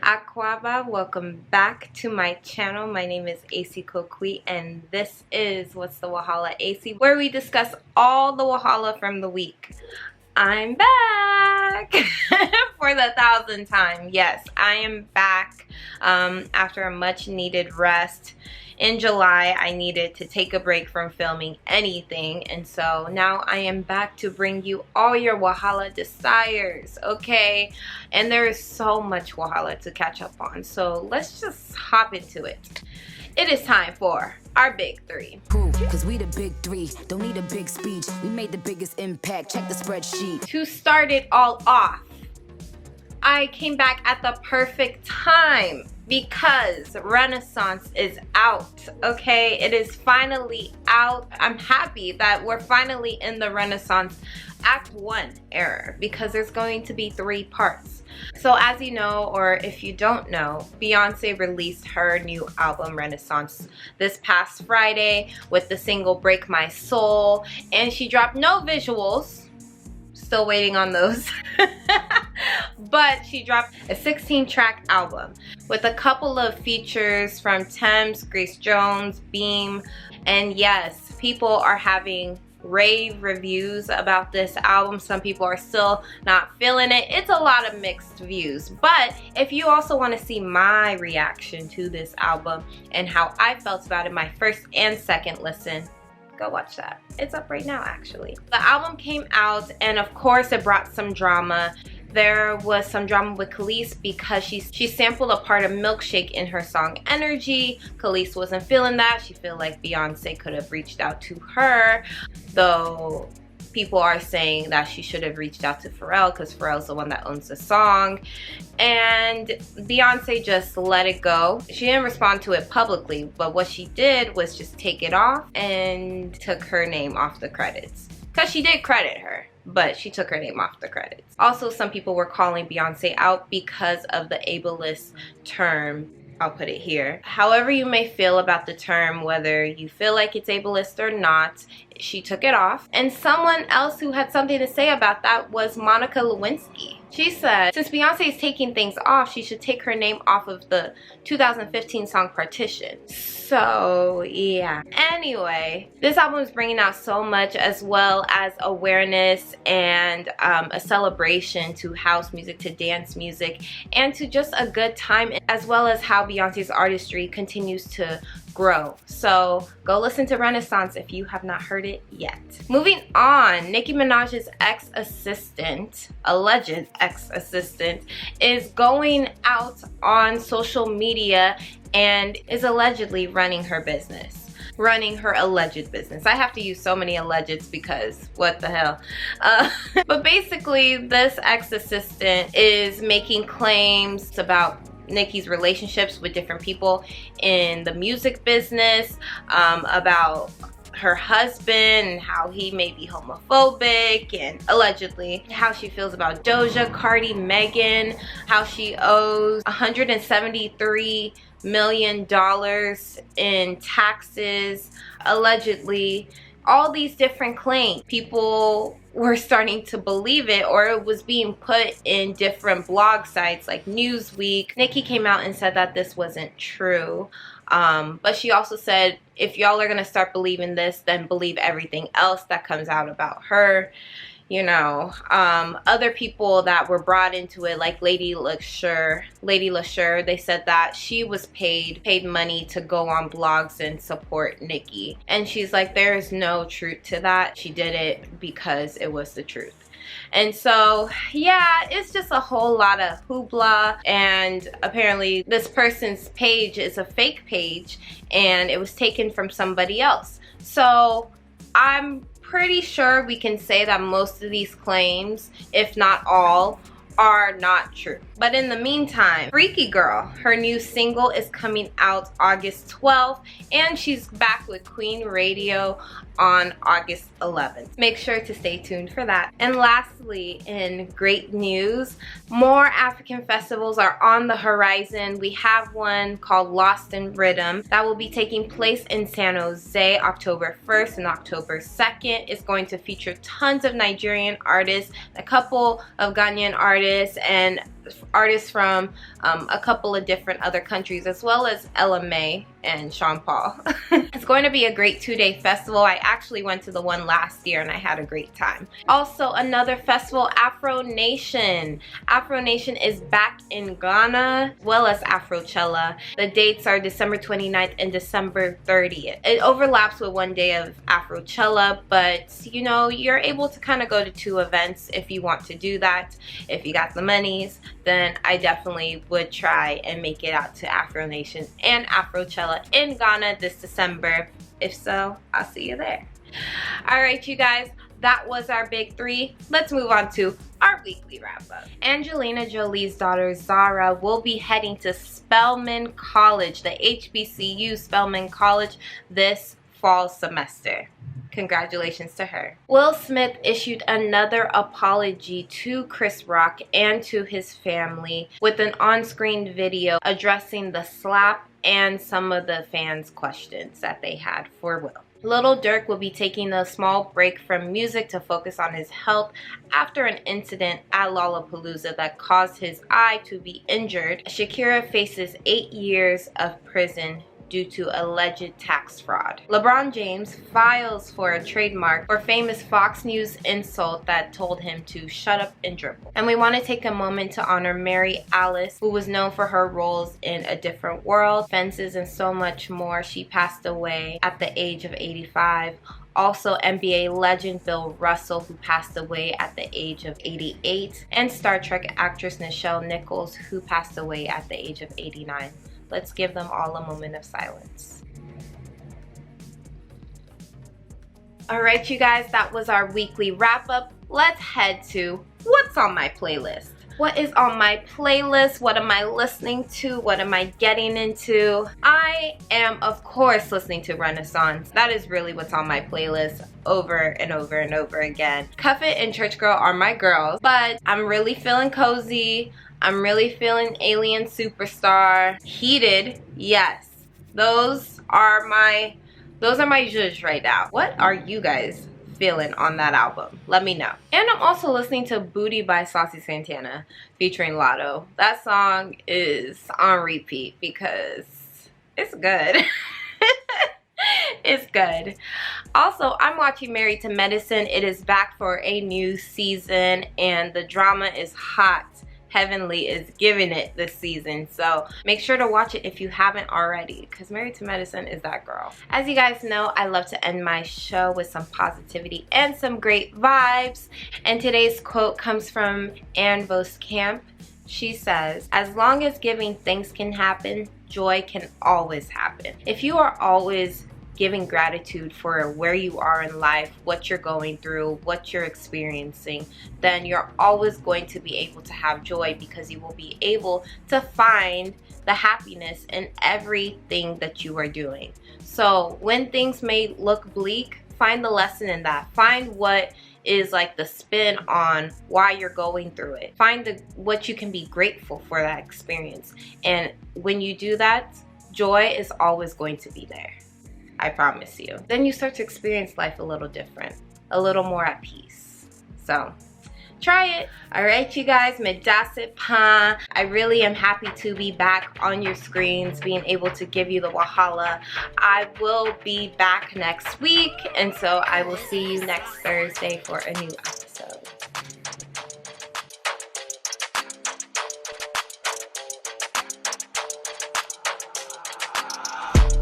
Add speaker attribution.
Speaker 1: AKwaaba, welcome back to my channel. My name is AKwaaba and this is What's the WHATSTHEWAHALAESI, where we discuss all the Wahala from the week. I'm back for the 1,000th time. Yes, I am back after a much needed rest. In July, I needed to take a break from filming anything, and so now I am back to bring you all your Wahala desires, okay? And there is so much Wahala to catch up on, so let's just hop into it. It is time for our big three.
Speaker 2: Cause we the big three, don't need a big speech. We made the biggest impact, check the spreadsheet.
Speaker 1: To start it all off, I came back at the perfect time because Renaissance is out, okay? It is finally out. I'm happy that we're finally in the Renaissance Act 1 era because there's going to be 3 parts. So as you know, or if you don't know, Beyonce released her new album Renaissance this past Friday with the single Break My Soul, and she dropped no visuals. Still waiting on those. But she dropped a 16-track album with a couple of features from Thames, Grace Jones, Beam, and yes, people are having rave reviews about this album. Some people are still not feeling it. It's a lot of mixed views. But if you also want to see my reaction to this album and how I felt about it my first and second listen, go watch that. It's up right now, actually. The album came out, and of course it brought some drama. There was some drama with Khalees because she sampled a part of Milkshake in her song Energy. Khalees wasn't feeling that. She felt like Beyonce could have reached out to her, though people are saying that she should have reached out to Pharrell because Pharrell's the one that owns the song. And Beyonce just let it go. She didn't respond to it publicly, but what she did was just take it off and took her name off the credits. Because she did credit her, but she took her name off the credits. Also, some people were calling Beyonce out because of the ableist term. I'll put it here. However you may feel about the term, whether you feel like it's ableist or not, she took it off. And someone else who had something to say about that was Monica Lewinsky. She said, since Beyonce is taking things off, she should take her name off of the 2015 song Partition. So, yeah. Anyway, this album is bringing out so much, as well as awareness and a celebration to house music, to dance music, and to just a good time, as well as how Beyonce's artistry continues to grow. So go listen to Renaissance if you have not heard it yet. Moving on, Nicki Minaj's ex-assistant, alleged ex-assistant, is going out on social media and is allegedly running her business. Running her alleged business. I have to use so many allegeds because what the hell. But basically, this ex-assistant is making claims about Nicki's relationships with different people in the music business, about her husband and how he may be homophobic, and allegedly how she feels about Doja, Cardi, Megan, how she owes $173 million in taxes, allegedly. All these different claims. People were starting to believe it, or it was being put in different blog sites like Newsweek. Nicki came out and said that this wasn't true. But she also said, if y'all are gonna start believing this, then believe everything else that comes out about her. You know, other people that were brought into it, like Lady LaSure, they said that she was paid money to go on blogs and support Nicki. And she's like, there is no truth to that. She did it because it was the truth. And so, yeah, it's just a whole lot of hoopla, and apparently this person's page is a fake page and it was taken from somebody else. So I'm pretty sure we can say that most of these claims, if not all, are not true. But in the meantime, Freaky Girl, her new single is coming out August 12th, and she's back with Queen Radio on August 11th. Make sure to stay tuned for that. And lastly, in great news, more African festivals are on the horizon. We have one called Lost in Rhythm that will be taking place in San Jose October 1st and October 2nd. It's going to feature tons of Nigerian artists, a couple of Ghanaian artists, and artists from a couple of different other countries, as well as Ella Mai and Sean Paul. It's going to be a great 2-day festival. I actually went to the one last year and I had a great time. Also, another festival, Afro Nation. Afro Nation is back in Ghana, as well as Afrochella. The dates are December 29th and December 30th. It overlaps with one day of Afrochella, but you know, you're able to kind of go to 2 events if you want to do that. If you got the monies, then I definitely would try and make it out to Afro Nation and Afrochella in Ghana this December. If so, I'll see you there. Alright, you guys, that was our big 3. Let's move on to our weekly wrap up. Angelina Jolie's daughter Zara will be heading to Spelman College, the HBCU Spelman College, this fall semester. Congratulations to her. Will Smith issued another apology to Chris Rock and to his family with an on-screen video addressing the slap and some of the fans' questions that they had for Will. Lil Durk will be taking a small break from music to focus on his health after an incident at Lollapalooza that caused his eye to be injured. Shakira faces 8 years of prison due to alleged tax fraud. LeBron James files for a trademark for famous Fox News insult that told him to shut up and dribble. And we want to take a moment to honor Mary Alice, who was known for her roles in A Different World, Fences, and so much more. She passed away at the age of 85. Also, NBA legend Bill Russell, who passed away at the age of 88. And Star Trek actress Nichelle Nichols, who passed away at the age of 89. Let's give them all a moment of silence. Alright, you guys, that was our weekly wrap up. Let's head to what's on my playlist. What is on my playlist? What am I listening to? What am I getting into? I am, of course, listening to Renaissance. That is really what's on my playlist over and over and over again. Cuff It and Church Girl are my girls, but I'm really feeling cozy. I'm really feeling Alien Superstar. Heated, yes. Those are my zhuzh right now. What are you guys feeling on that album? Let me know. And I'm also listening to Booty by Saucy Santana featuring Lotto. That song is on repeat because it's good. It's good. Also, I'm watching Married to Medicine. It is back for a new season and the drama is hot. Heavenly is giving it this season, so make sure to watch it if you haven't already, because Married to Medicine is that girl. As you guys know, I love to end my show with some positivity and some great vibes, and today's quote comes from Anne Voskamp. She says, "As long as giving thanks can happen, joy can always happen." If you are always giving gratitude for where you are in life, what you're going through, what you're experiencing, then you're always going to be able to have joy, because you will be able to find the happiness in everything that you are doing. So when things may look bleak, find the lesson in that. Find what is like the spin on why you're going through it. Find what you can be grateful for that experience. And when you do that, joy is always going to be there. I promise you. Then you start to experience life a little different, a little more at peace. So try it. Alright, you guys, Medassit Pa. I really am happy to be back on your screens, being able to give you the Wahala. I will be back next week, and so I will see you next Thursday for a new episode.